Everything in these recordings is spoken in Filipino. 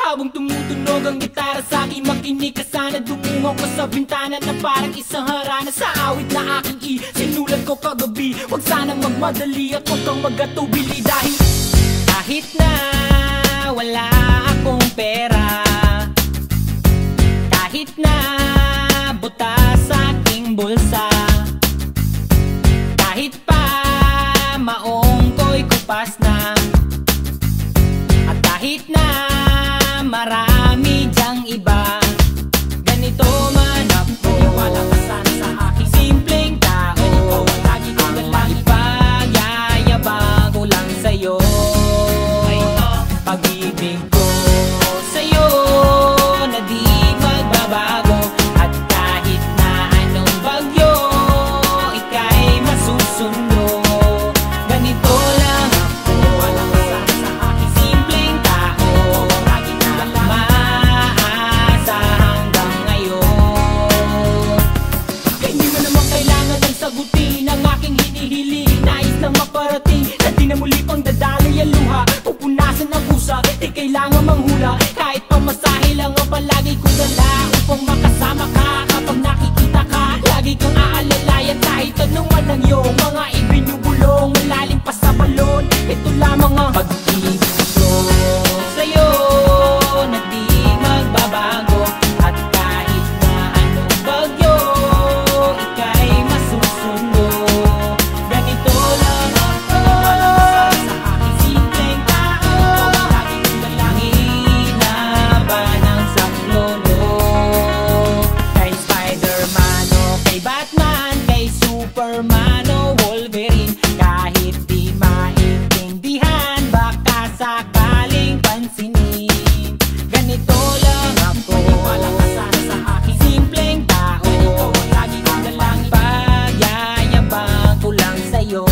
Habang tumutunog ang gitara sa aking makinig ka sana. Dumungo ko sa bintana na parang isang harana. Sa awit na aking sinulat ko kagabi. Huwag sanang magmadali at huwag kang magatubili. Dahil kahit na wala akong pera, kahit na butas sa aking bulsa, kahit pa maong ko'y kupas na, at kahit na marami dyang iba, ganito man ako. Wala ka sana sa aking simpleng tao. Lagi kong galangin, pagyayabang ko lang sa'yo. Pag-ibig ko sa'yo na di magbabago. At kahit na anong bagyo, ika'y masusundo. Ganito lang ako. Wala ka sana sa aking simpleng tao. Lagi na maasa hanggang ngayon. Kaya hindi mo naman kailangan ng sagutin ang aking hinihiling. Nais lang maparating na di na muli pang dadaloy ang luha. Pupunasan ang pusa, di kailangan manghula. Kahit pamasahe lang ang palagi kong dala upang makasama ka. Kapag nakikita ka, lagi kang aalalay. At kahit anuman ang iyong mga ibinubulong, malalim pa sa balon, ito lamang ang pag-ibig ko sa'yo na di magbabago. At kahit na anong bagyo, ika'y masusundo. Ganito lang ako. Wala ka sa aking simpleng tao. Lagi kong dalangin na ba ng saklolo. Kay Spider-Man o kay Batman, kay Superman o Wolverine, kahit di maintindihan, baka sakaling pansinin. Ganito lang ako. Wala ka sana sa aking simpleng tao. Lagi kong dalangin, pagyayabang ko lang sa'yo.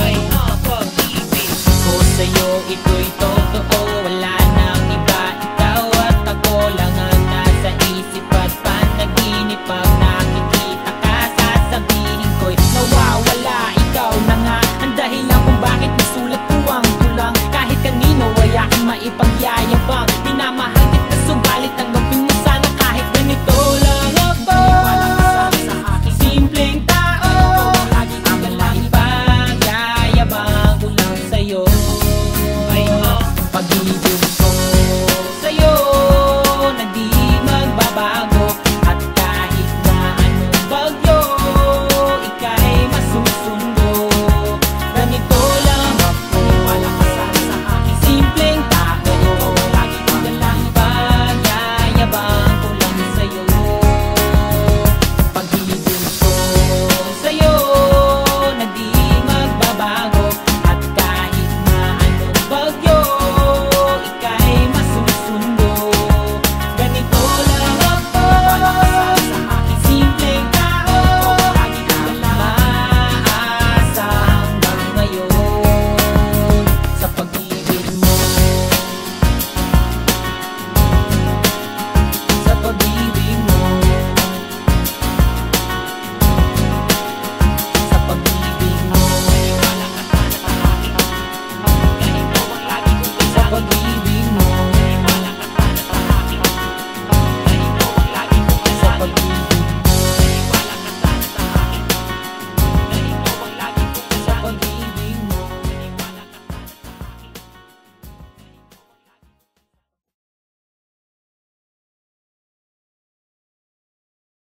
Ay, pag-ibig ko sa'yo, ito'y totoo. Wala nang iba, ikaw at ako lang ang nasa isip at panaginip. Pag nakikita ka, sasabihin ko'y nawawala. Ikaw na nga ang dahilan kung bakit nasulat ko ang tulang. Kahit kanino ay aking maipagyayabang. Minamahal kita subalit tanggapin mo sana kahit ganito lang ako. Wala ka sana sa aking simpleng tao. Lagi kang galangin, pagyayabang ko lang sa'yo. Ay, pag-ibig ko